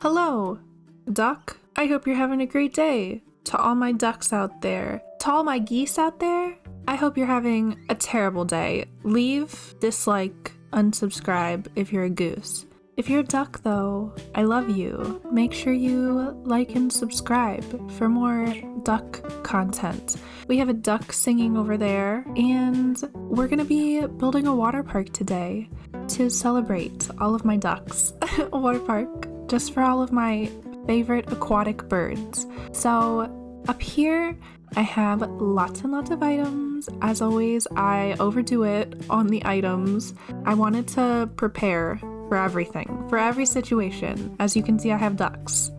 Hello, duck. I hope you're having a great day. To all my ducks out there, to all my geese out there, I hope you're having a terrible day. Leave, dislike, unsubscribe if you're a goose. If you're a duck though, I love you. Make sure you like and subscribe for more duck content. We have a duck singing over there, and we're gonna be building a water park today to celebrate all of my ducks. A water park just for all of my favorite aquatic birds. So up here, I have lots and lots of items. As always, I overdo it on the items. I wanted to prepare for everything, for every situation. As you can see, I have ducks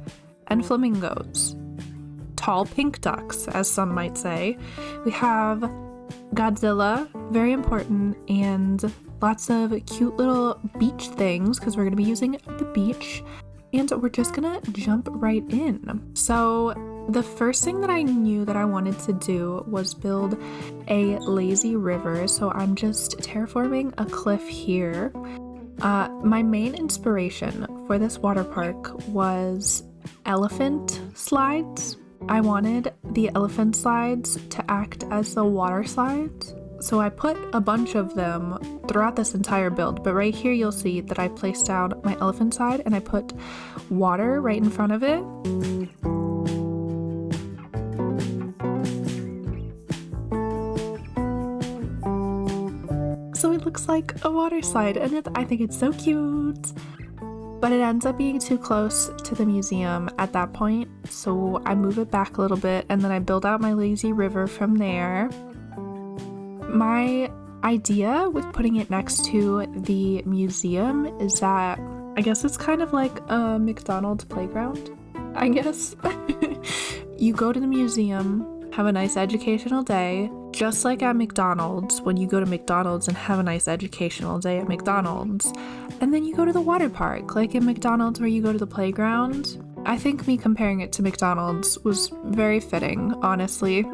and flamingos. Tall pink ducks, as some might say. We have Godzilla, very important, and lots of cute little beach things because we're going to be using the beach. And we're just gonna jump right in. So the first thing that I knew that I wanted to do was build a lazy river. So I'm just terraforming a cliff here. My main inspiration for this water park was elephant slides. I wanted the elephant slides to act as the water slides. So I put a bunch of them throughout this entire build, but right here you'll see that I placed down my elephant slide and I put water right in front of it. So it looks like a water slide, and I think it's so cute. But it ends up being too close to the museum at that point, so I move it back a little bit and then I build out my lazy river from there. My idea with putting it next to the museum is that I guess it's kind of like a McDonald's playground, I guess. You go to the museum, have a nice educational day, just like at McDonald's when you go to McDonald's and have a nice educational day at McDonald's, and then you go to the water park, like in McDonald's where you go to the playground. I think me comparing it to McDonald's was very fitting, honestly.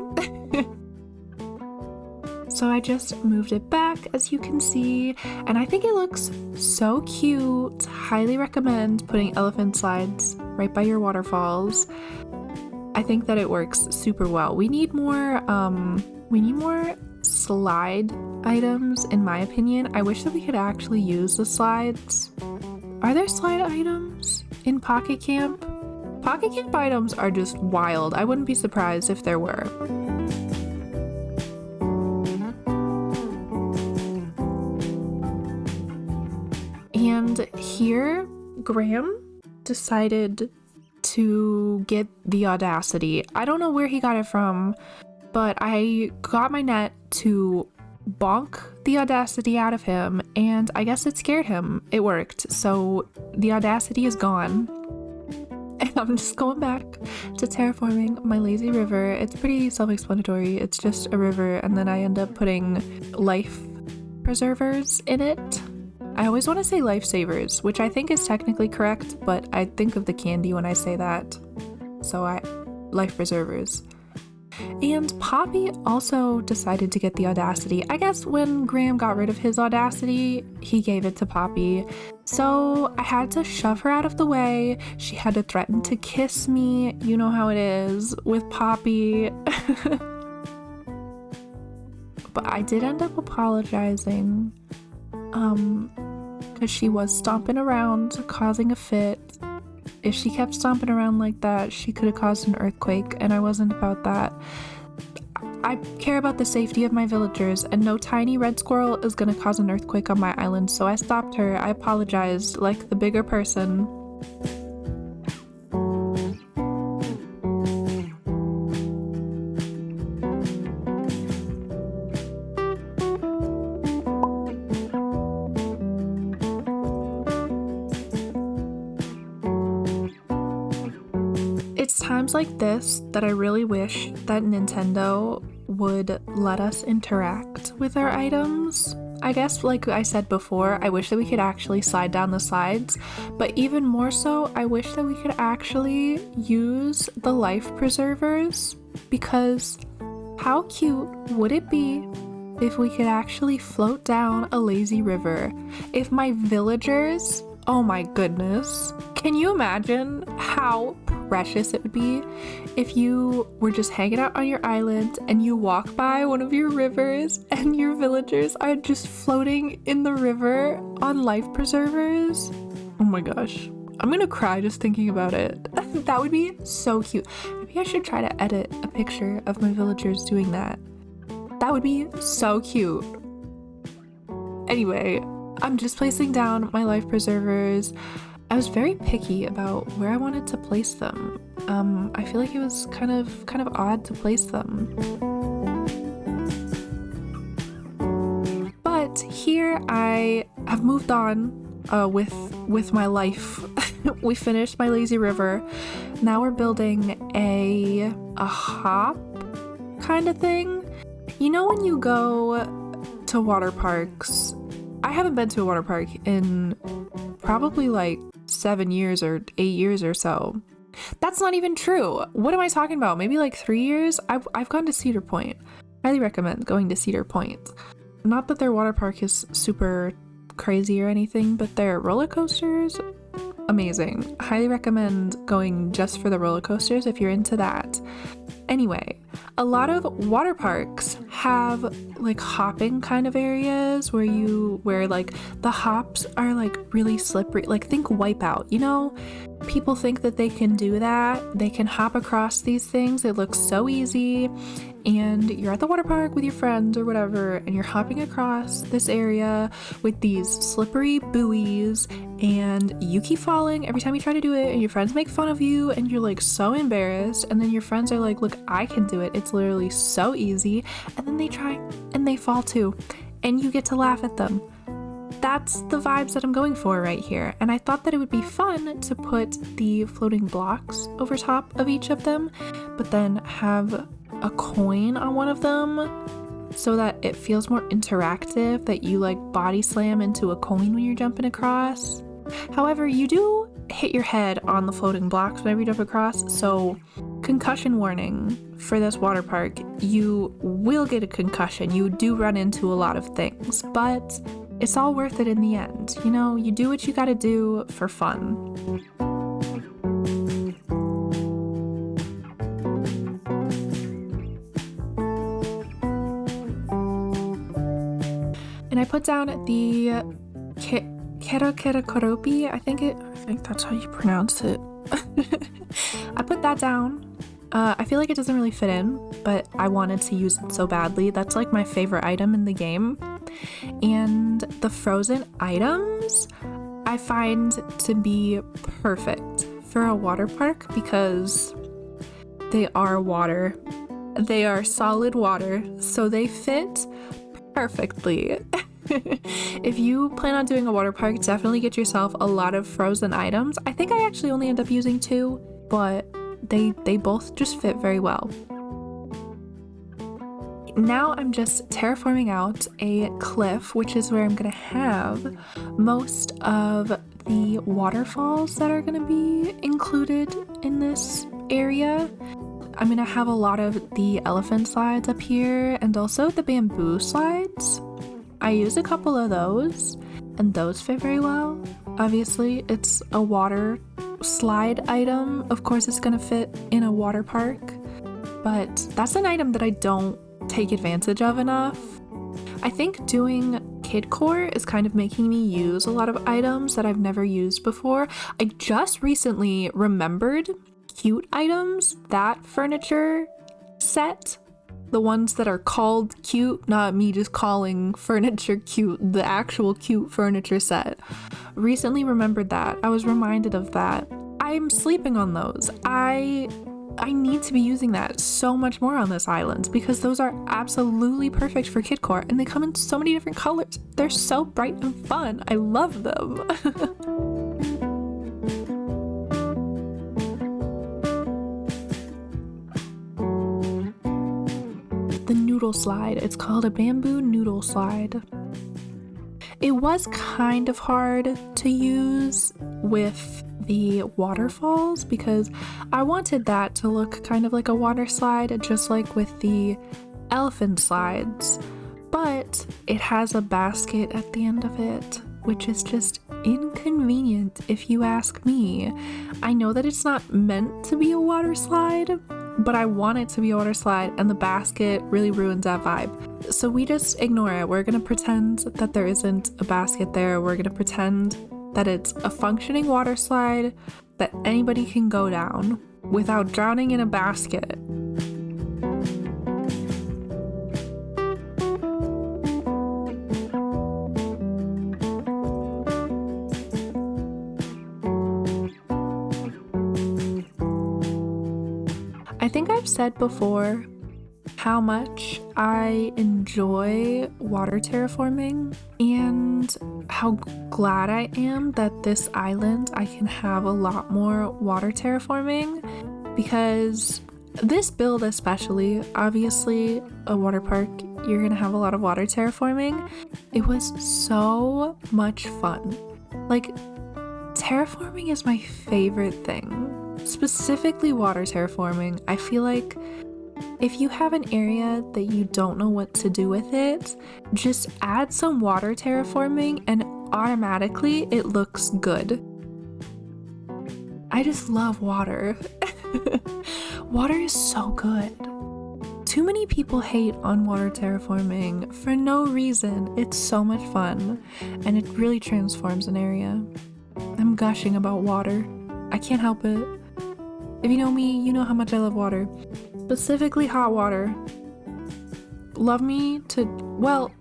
So I just moved it back, as you can see, and I think it looks so cute. Highly recommend putting elephant slides right by your waterfalls. I think that it works super well. We need more slide items, in my opinion. I wish that we could actually use the slides. Are there slide items in Pocket Camp? Pocket Camp items are just wild. I wouldn't be surprised if there were. And here, Graham decided to get the audacity. I don't know where he got it from, but I got my net to bonk the audacity out of him, and I guess it scared him. It worked, so the audacity is gone. And I'm just going back to terraforming my lazy river. It's pretty self-explanatory. It's just a river, and then I end up putting life preservers in it. I always want to say lifesavers, which I think is technically correct, but I think of the candy when I say that. So life preservers. And Poppy also decided to get the audacity. I guess when Graham got rid of his audacity, he gave it to Poppy. So I had to shove her out of the way. She had to threaten to kiss me. You know how it is with Poppy. But I did end up apologizing. Because she was stomping around, causing a fit. If she kept stomping around like that, she could have caused an earthquake, and I wasn't about that. I care about the safety of my villagers, and no tiny red squirrel is gonna cause an earthquake on my island, so I stopped her. I apologized, like the bigger person. It's times like this that I really wish that Nintendo would let us interact with our items. I guess, like I said before, I wish that we could actually slide down the slides, but even more so, I wish that we could actually use the life preservers, because how cute would it be if we could actually float down a lazy river? If my villagers Oh my goodness. Can you imagine how precious it would be if you were just hanging out on your island and you walk by one of your rivers and your villagers are just floating in the river on life preservers? Oh my gosh. I'm gonna cry just thinking about it. That would be so cute. Maybe I should try to edit a picture of my villagers doing that. That would be so cute. Anyway, I'm just placing down my life preservers. I was very picky about where I wanted to place them. I feel like it was kind of odd to place them. But here I have moved on with my life. We finished my lazy river. Now we're building a hop kind of thing. You know when you go to water parks, I haven't been to a water park in probably like 7 years or 8 years or so. That's not even true. What am I talking about? Maybe like 3 years? I've gone to Cedar Point. Highly recommend going to Cedar Point. Not that their water park is super crazy or anything, but their roller coasters, amazing. Highly recommend going just for the roller coasters if you're into that. Anyway, a lot of water parks have like hopping kind of areas where like the hops are like really slippery. Like think Wipeout, you know? People think that they can do that. They can hop across these things. It looks so easy. And you're at the water park with your friends or whatever, and you're hopping across this area with these slippery buoys, and you keep falling every time you try to do it, and your friends make fun of you, and you're like so embarrassed, and then your friends are like, look, I can do it. It's literally so easy. And then they try and they fall too, and you get to laugh at them. That's the vibes that I'm going for right here. And I thought that it would be fun to put the floating blocks over top of each of them, but then have a coin on one of them so that it feels more interactive, that you like body slam into a coin when you're jumping across. However, you do hit your head on the floating blocks whenever you jump across, so concussion warning for this water park. You will get a concussion. You do run into a lot of things, but it's all worth it in the end. You know, you do what you gotta do for fun. And I put down the Kidcore. I think that's how you pronounce it. I put that down. I feel like it doesn't really fit in, but I wanted to use it so badly. That's like my favorite item in the game. And the frozen items I find to be perfect for a water park because they are water. They are solid water, so they fit perfectly. If you plan on doing a water park, definitely get yourself a lot of frozen items. I think I actually only end up using 2, but they both just fit very well. Now I'm just terraforming out a cliff, which is where I'm gonna have most of the waterfalls that are gonna be included in this area. I'm gonna have a lot of the elephant slides up here and also the bamboo slides. I used a couple of those and those fit very well. Obviously, it's a water slide item. Of course, it's gonna fit in a water park, but that's an item that I don't take advantage of enough. I think doing Kidcore is kind of making me use a lot of items that I've never used before. I just recently remembered cute items, that furniture set, the ones that are called cute, not me just calling furniture cute, the actual cute furniture set. Recently remembered that. I was reminded of that. I'm sleeping on those. I need to be using that so much more on this island because those are absolutely perfect for Kidcore and they come in so many different colors. They're so bright and fun. I love them. The Noodle Slide. It's called a bamboo noodle slide. It was kind of hard to use with the waterfalls because I wanted that to look kind of like a water slide, just like with the elephant slides, but it has a basket at the end of it which is just inconvenient if you ask me. I know that it's not meant to be a water slide, but I want it to be a water slide, and the basket really ruins that vibe. So we just ignore it. We're gonna pretend that there isn't a basket there. We're gonna pretend that it's a functioning water slide that anybody can go down without drowning in a basket. I think I've said before how much I enjoy water terraforming and how glad I am that this island I can have a lot more water terraforming, because this build especially, obviously a water park, you're gonna have a lot of water terraforming. It was so much fun. Like, terraforming is my favorite thing. Specifically water terraforming. I feel like if you have an area that you don't know what to do with it, just add some water terraforming and automatically it looks good. I just love water. Water is so good. Too many people hate on water terraforming for no reason. It's so much fun and it really transforms an area. I'm gushing about water. I can't help it. If you know me, you know how much I love water. Specifically hot water. Love me to, well,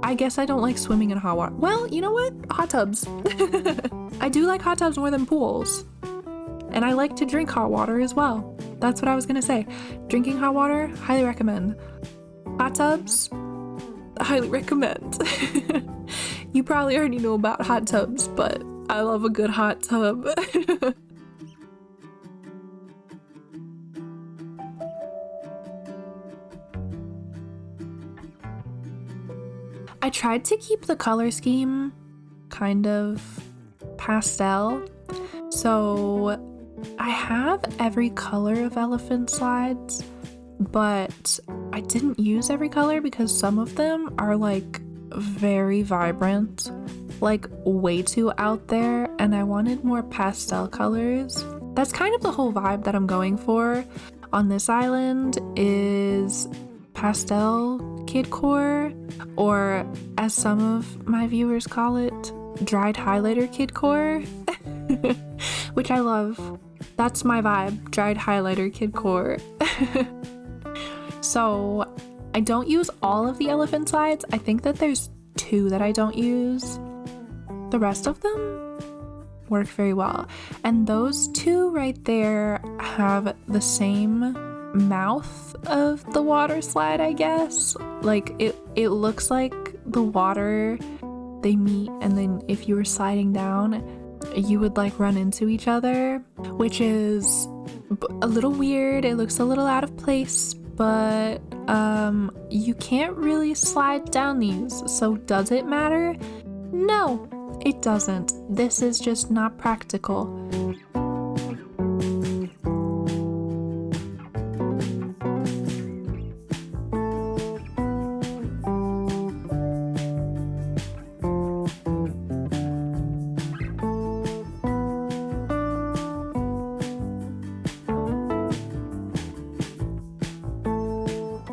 I guess I don't like swimming in hot water. Well, you know what? Hot tubs. I do like hot tubs more than pools. And I like to drink hot water as well. That's what I was gonna say. Drinking hot water, highly recommend. Hot tubs, highly recommend. You probably already know about hot tubs, but I love a good hot tub. I tried to keep the color scheme kind of pastel, so I have every color of elephant slides, but I didn't use every color because some of them are like very vibrant, like way too out there, and I wanted more pastel colors. That's kind of the whole vibe that I'm going for on this island, is pastel Kidcore, or as some of my viewers call it, dried highlighter Kidcore, which I love. That's my vibe, dried highlighter Kidcore. So I don't use all of the elephant slides. I think that there's 2 that I don't use. The rest of them work very well. And those 2 right there have the same mouth of the water slide, I guess. Like it looks like the water, they meet, and then if you were sliding down, you would like run into each other, which is a little weird. It looks a little out of place, but you can't really slide down these. So does it matter? No, it doesn't. This is just not practical.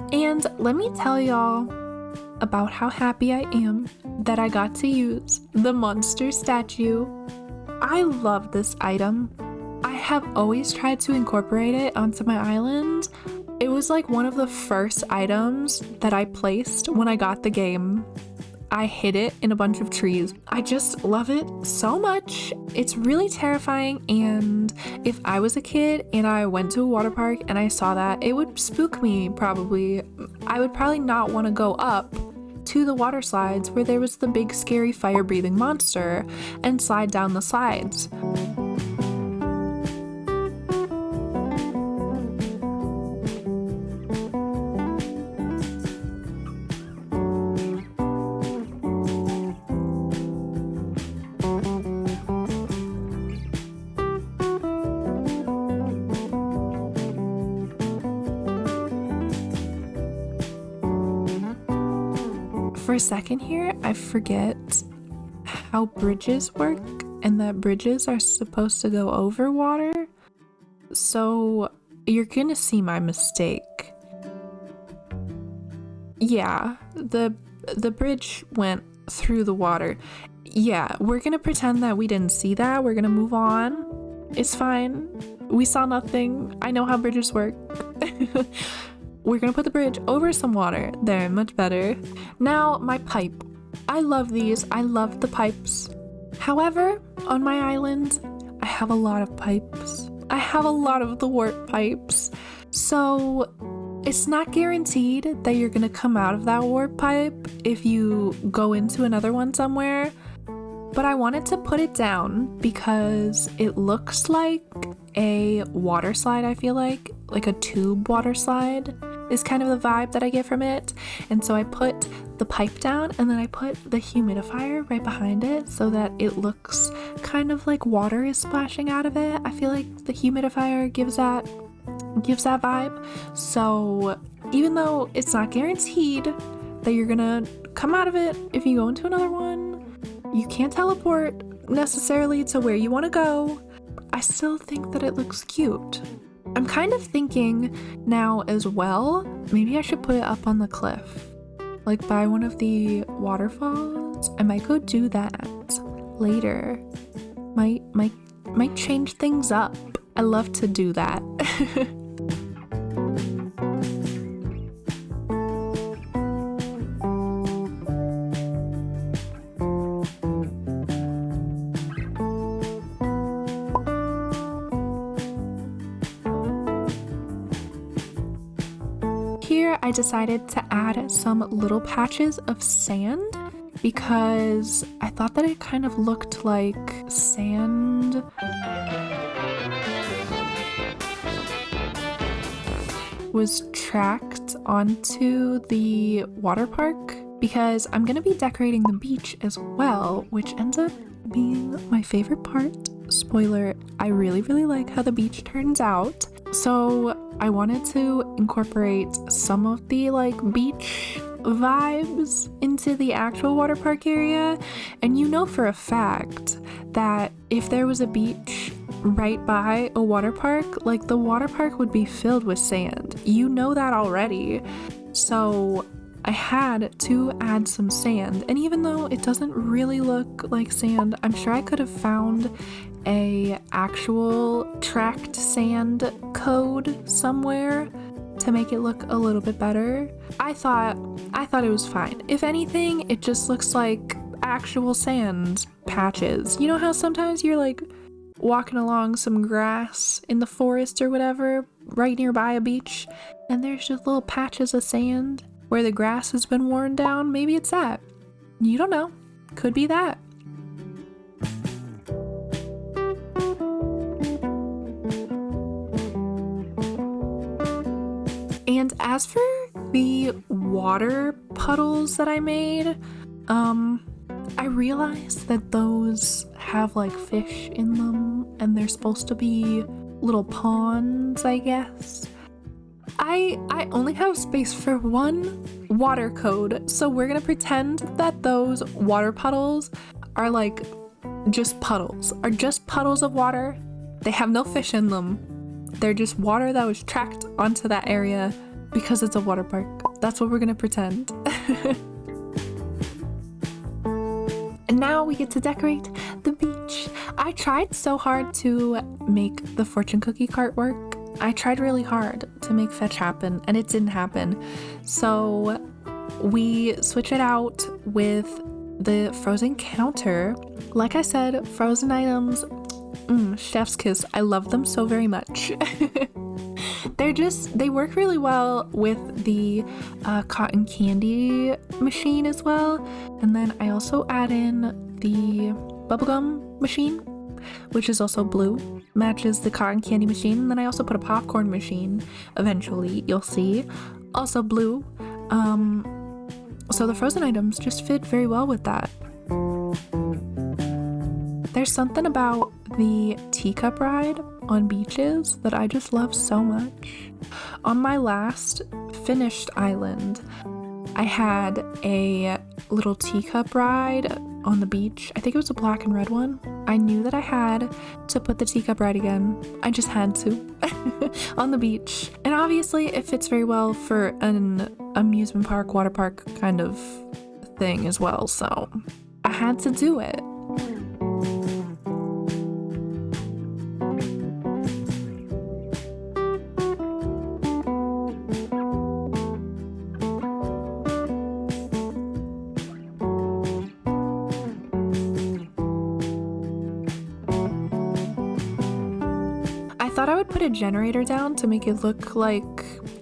And let me tell y'all about how happy I am that I got to use the monster statue. I love this item. I have always tried to incorporate it onto my island. It was like one of the first items that I placed when I got the game. I hid it in a bunch of trees. I just love it so much. It's really terrifying, and if I was a kid and I went to a water park and I saw that, it would spook me probably. I would probably not want to go up to the water slides where there was the big scary fire-breathing monster and slide down the slides. For a second here, I forget how bridges work and that bridges are supposed to go over water. So you're gonna see my mistake. Yeah, the bridge went through the water. Yeah, we're gonna pretend that we didn't see that. We're gonna move on. It's fine. We saw nothing. I know how bridges work. We're gonna put the bridge over some water. There, much better. Now, my pipe. I love these. I love the pipes. However, on my island, I have a lot of pipes. I have a lot of the warp pipes. So it's not guaranteed that you're gonna come out of that warp pipe if you go into another one somewhere. But I wanted to put it down because it looks like a water slide, I feel like a tube water slide is kind of the vibe that I get from it. And so I put the pipe down and then I put the humidifier right behind it so that it looks kind of like water is splashing out of it. I feel like the humidifier gives that vibe. So even though it's not guaranteed that you're gonna come out of it if you go into another one, you can't teleport necessarily to where you want to go, I still think that it looks cute. I'm kind of thinking now as well, maybe I should put it up on the cliff, like by one of the waterfalls. I might go do that later. Might change things up. I love to do that. Here I decided to add some little patches of sand because I thought that it kind of looked like sand was tracked onto the water park, because I'm gonna be decorating the beach as well, which ends up being my favorite part. Spoiler, I really like how the beach turns out. So I wanted to incorporate some of the beach vibes into the actual water park area. And you know for a fact that if there was a beach right by a water park, the water park would be filled with sand. You know that already. So I had to add some sand. And even though it doesn't really look like sand, I'm sure I could have found a actual tracked sand code somewhere to make it look a little bit better. I thought it was fine. If anything, it just looks like actual sand patches. You know how sometimes you're walking along some grass in the forest or whatever, right nearby a beach, and there's just little patches of sand where the grass has been worn down? Maybe it's that. You don't know. Could be that. And as for the water puddles that I made, I realized that those have fish in them and they're supposed to be little ponds, I guess. I only have space for one water code, so we're gonna pretend that those water puddles are just puddles of water. They have no fish in them. They're just water that was tracked onto that area because it's a water park. That's what we're gonna pretend. And now we get to decorate the beach. I tried so hard to make the fortune cookie cart work. I tried really hard to make fetch happen, and it didn't happen. So we switch it out with the frozen counter. Like I said, frozen items, chef's kiss. I love them so very much. They work really well with the cotton candy machine as well. And then I also add in the bubblegum machine, which is also blue, matches the cotton candy machine. And then I also put a popcorn machine, eventually, you'll see, also blue. So the frozen items just fit very well with that. There's something about the Teacup Ride on beaches that I just love so much. On my last finished island, I had a little teacup ride on the beach. I think it was a black and red one. I knew that I had to put the Teacup Ride again. I just had to on the beach. And obviously it fits very well for an amusement park, water park kind of thing as well. So I had to do it. Thought I would put a generator down to make it look like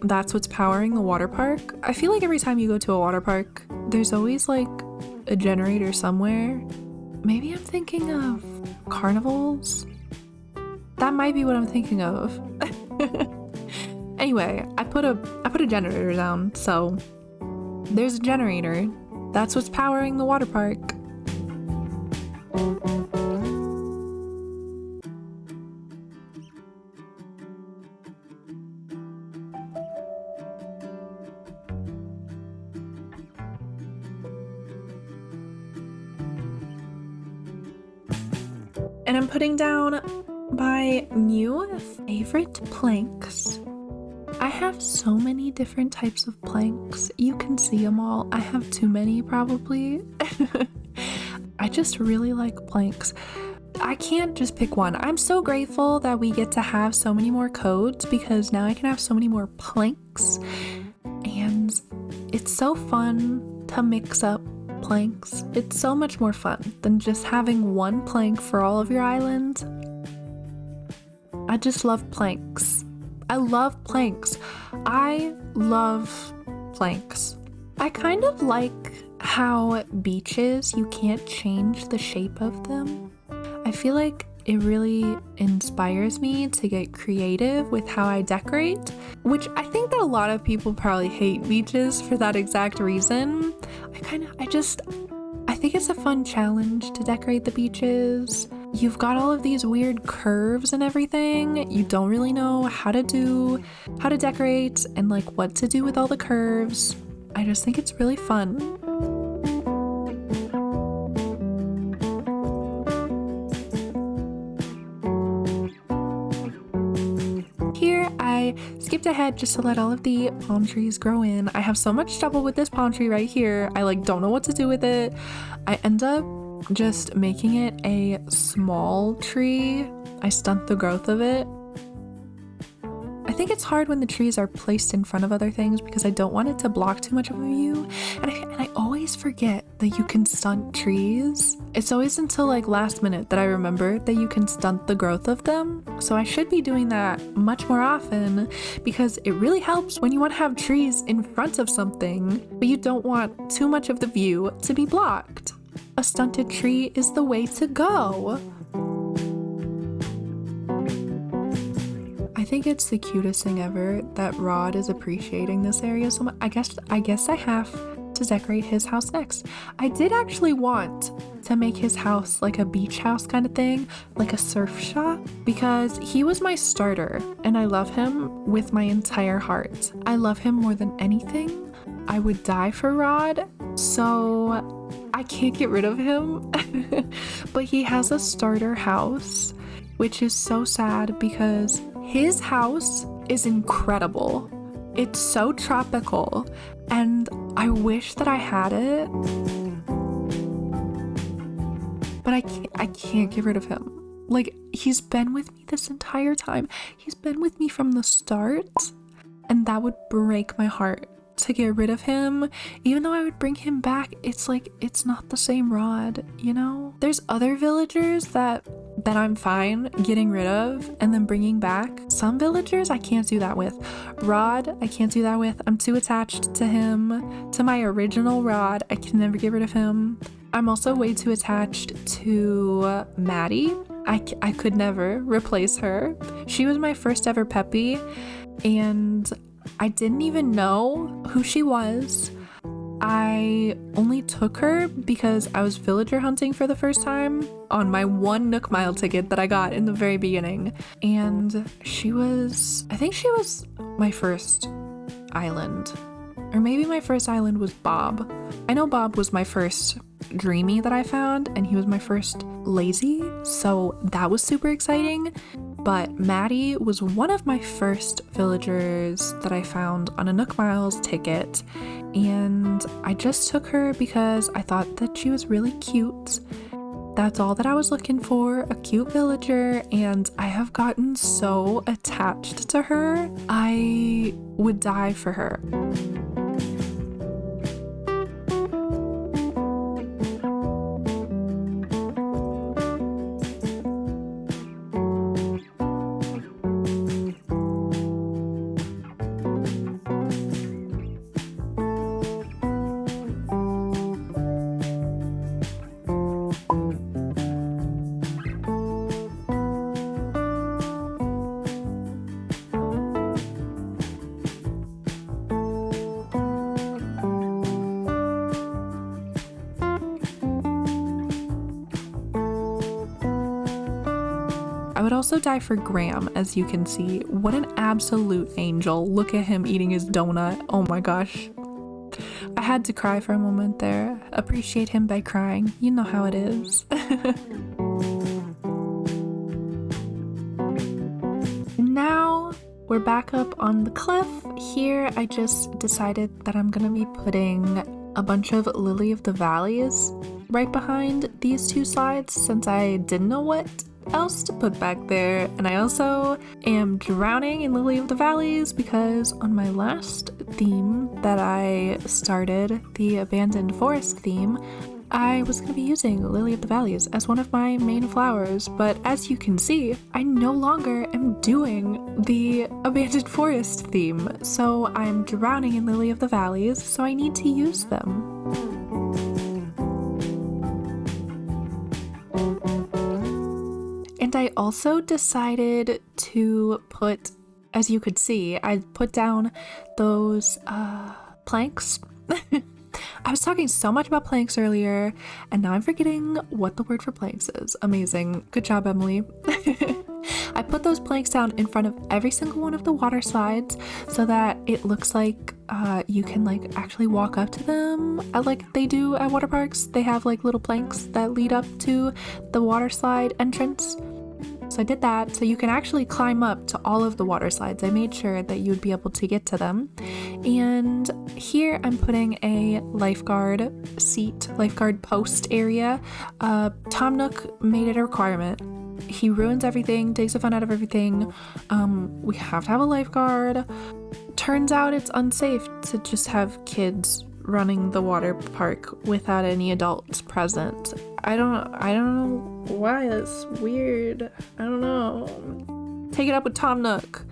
that's what's powering the water park. I feel like every time you go to a water park, there's always like a generator somewhere. Maybe I'm thinking of carnivals? That might be what I'm thinking of. Anyway, I put a generator down, so there's a generator. That's what's powering the water park. And I'm putting down my new favorite planks. I have so many different types of planks. You can see them all. I have too many probably. I just really like planks. I can't just pick one. I'm so grateful that we get to have so many more codes because now I can have so many more planks. And it's so fun to mix up planks. It's so much more fun than just having one plank for all of your island. I just love planks. I love planks. I love planks. I kind of like how beaches, you can't change the shape of them. I feel like it really inspires me to get creative with how I decorate, which I think that a lot of people probably hate beaches for that exact reason. I think it's a fun challenge to decorate the beaches. You've got all of these weird curves and everything. You don't really know how to decorate and like what to do with all the curves. I just think it's really fun. I skipped ahead just to let all of the palm trees grow in. I have so much trouble with this palm tree right here. I don't know what to do with it. I end up just making it a small tree. I stunt the growth of it. I think it's hard when the trees are placed in front of other things because I don't want it to block too much of a view. And I always forget that you can stunt trees. It's always until last minute that I remember that you can stunt the growth of them. So I should be doing that much more often because it really helps when you want to have trees in front of something, but you don't want too much of the view to be blocked. A stunted tree is the way to go. I think it's the cutest thing ever that Rod is appreciating this area so much. I guess I have to decorate his house next. I did actually want to make his house like a beach house kind of thing, like a surf shop, because he was my starter and I love him with my entire heart. I love him more than anything. I would die for Rod, so I can't get rid of him. But he has a starter house, which is so sad because his house is incredible. It's so tropical, and I wish that I had it. But I can't get rid of him. He's been with me this entire time. He's been with me from the start, and that would break my heart to get rid of him. Even though I would bring him back, it's not the same Rod, you know? There's other villagers that I'm fine getting rid of and then bringing back. Some villagers I can't do that with. Rod, I can't do that with. I'm too attached to him, to my original Rod. I can never get rid of him. I'm also way too attached to Maddie. I could never replace her. She was my first ever Peppy, and I didn't even know who she was. I only took her because I was villager hunting for the first time on my one Nook Mile ticket that I got in the very beginning. And I think she was my first island. Or maybe my first island was Bob. I know Bob was my first dreamy that I found, and he was my first lazy, so that was super exciting. But Maddie was one of my first villagers that I found on a Nook Miles ticket, and I just took her because I thought that she was really cute. That's all that I was looking for, a cute villager, and I have gotten so attached to her. I would die for her. I would also die for Graham, as you can see. What an absolute angel. Look at him eating his donut. Oh my gosh. I had to cry for a moment there. Appreciate him by crying. You know how it is. Now we're back up on the cliff. Here I just decided that I'm gonna be putting a bunch of Lily of the Valleys right behind these two slides since I didn't know what else to put back there. And I also am drowning in Lily of the Valleys because on my last theme that I started, the Abandoned Forest theme, I was going to be using Lily of the Valleys as one of my main flowers, but as you can see, I no longer am doing the Abandoned Forest theme, so I'm drowning in Lily of the Valleys, so I need to use them. And I also decided to put, as you could see, I put down those planks. I was talking so much about planks earlier, and now I'm forgetting what the word for planks is. Amazing. Good job, Emily. I put those planks down in front of every single one of the water slides so that it looks like you can actually walk up to them like they do at water parks. They have little planks that lead up to the water slide entrance. So I did that so you can actually climb up to all of the water slides. I made sure that you would be able to get to them. And here I'm putting a lifeguard seat, lifeguard post area. Tom Nook made it a requirement. He ruins everything, takes the fun out of everything. We have to have a lifeguard. Turns out it's unsafe to just have kids running the water park without any adults present. I don't know why. That's weird. I don't know. Take it up with Tom Nook.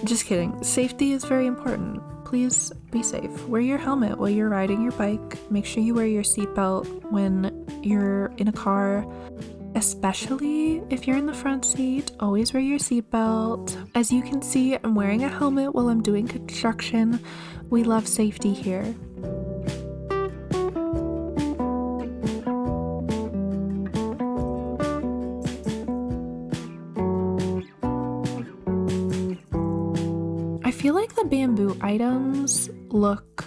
Just kidding. Safety is very important. Please be safe. Wear your helmet while you're riding your bike. Make sure you wear your seatbelt when you're in a car, especially if you're in the front seat. Always wear your seatbelt. As you can see, I'm wearing a helmet while I'm doing construction. We love safety here. I feel like the bamboo items look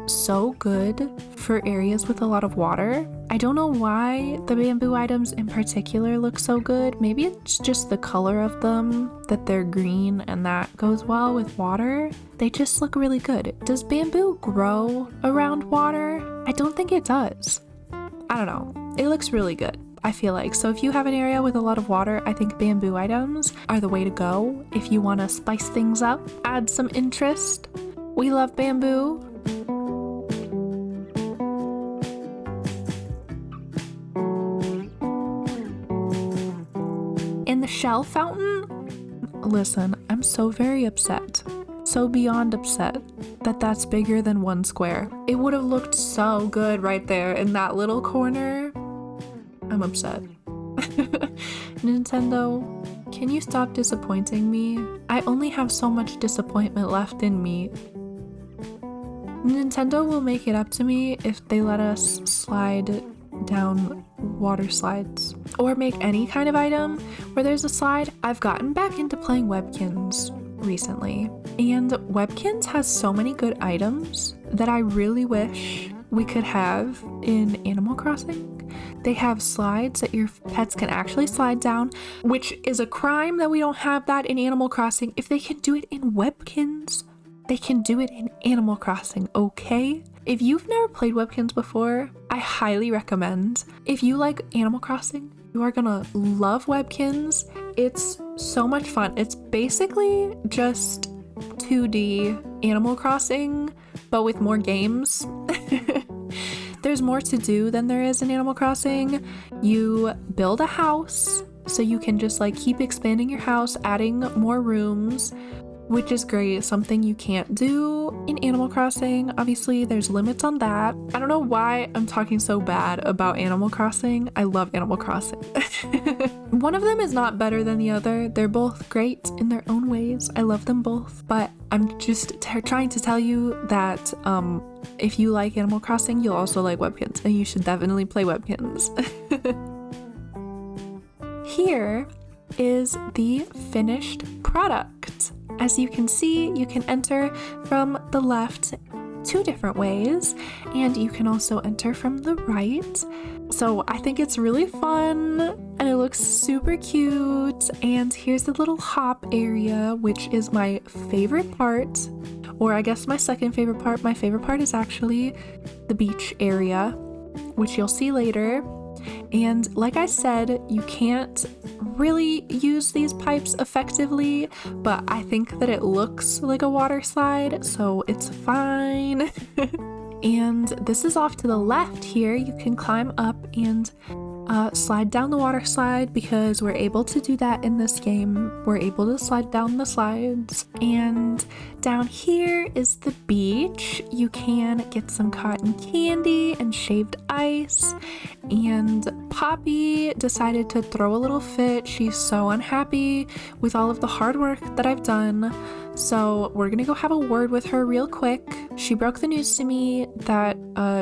so good for areas with a lot of water. I don't know why the bamboo items in particular look so good. Maybe it's just the color of them, that they're green and that goes well with water. They just look really good. Does bamboo grow around water? I don't think it does. I don't know. It looks really good, I feel like. So if you have an area with a lot of water, I think bamboo items are the way to go. If you want to spice things up, add some interest. We love bamboo. In the shell fountain, listen, I'm so very upset. So beyond upset that that's bigger than one square. It would have looked so good right there in that little corner. I'm upset. Nintendo, can you stop disappointing me? I only have so much disappointment left in me. Nintendo will make it up to me if they let us slide down water slides or make any kind of item where there's a slide. I've gotten back into playing Webkinz recently, and Webkinz has so many good items that I really wish we could have in Animal Crossing. They have slides that your pets can actually slide down, which is a crime that we don't have that in Animal Crossing. If they can do it in Webkinz, they can do it in Animal Crossing, okay? If you've never played Webkinz before, I highly recommend. If you like Animal Crossing, you are gonna love Webkinz. It's so much fun. It's basically just 2D Animal Crossing, but with more games. There's more to do than there is in Animal Crossing. You build a house, so you can just like keep expanding your house, adding more rooms, which is great. Something you can't do in Animal Crossing. Obviously, there's limits on that. I don't know why I'm talking so bad about Animal Crossing. I love Animal Crossing. One of them is not better than the other. They're both great in their own ways. I love them both, but I'm just trying to tell you that if you like Animal Crossing, you'll also like Webkinz, and you should definitely play Webkinz. Here is the finished product. As you can see, you can enter from the left 2 different ways, and you can also enter from the right. So I think it's really fun, and it looks super cute. And here's the little hop area, which is my favorite part, or I guess my second favorite part. My favorite part is actually the beach area, which you'll see later. And like I said, you can't really use these pipes effectively, but I think that it looks like a water slide, so it's fine. And this is off to the left here. You can climb up and slide down the water slide, because we're able to do that in this game. We're able to slide down the slides. And down here is the beach. You can get some cotton candy and shaved ice. And Poppy decided to throw a little fit. She's so unhappy with all of the hard work that I've done. So we're gonna go have a word with her real quick. She broke the news to me that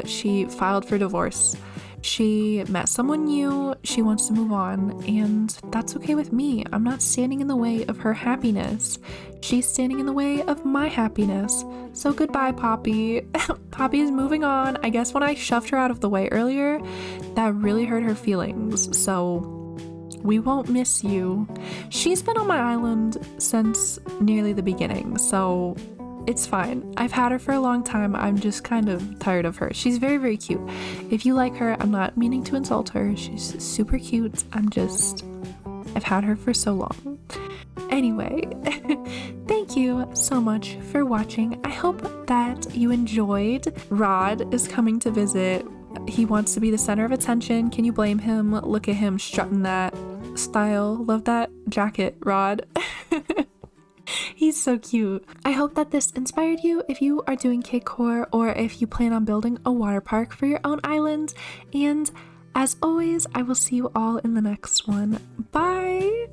she filed for divorce. She met someone new, she wants to move on, and that's okay with me. I'm not standing in the way of her happiness. She's standing in the way of my happiness. So goodbye, Poppy. Poppy is moving on. I guess when I shoved her out of the way earlier, that really hurt her feelings, so we won't miss you. She's been on my island since nearly the beginning, so it's fine. I've had her for a long time. I'm just kind of tired of her. She's very, very cute. If you like her, I'm not meaning to insult her. She's super cute. I've had her for so long. Anyway, thank you so much for watching. I hope that you enjoyed. Rod is coming to visit. He wants to be the center of attention. Can you blame him? Look at him strutting that style. Love that jacket, Rod. He's so cute. I hope that this inspired you if you are doing Kidcore, or if you plan on building a water park for your own island. And as always, I will see you all in the next one. Bye!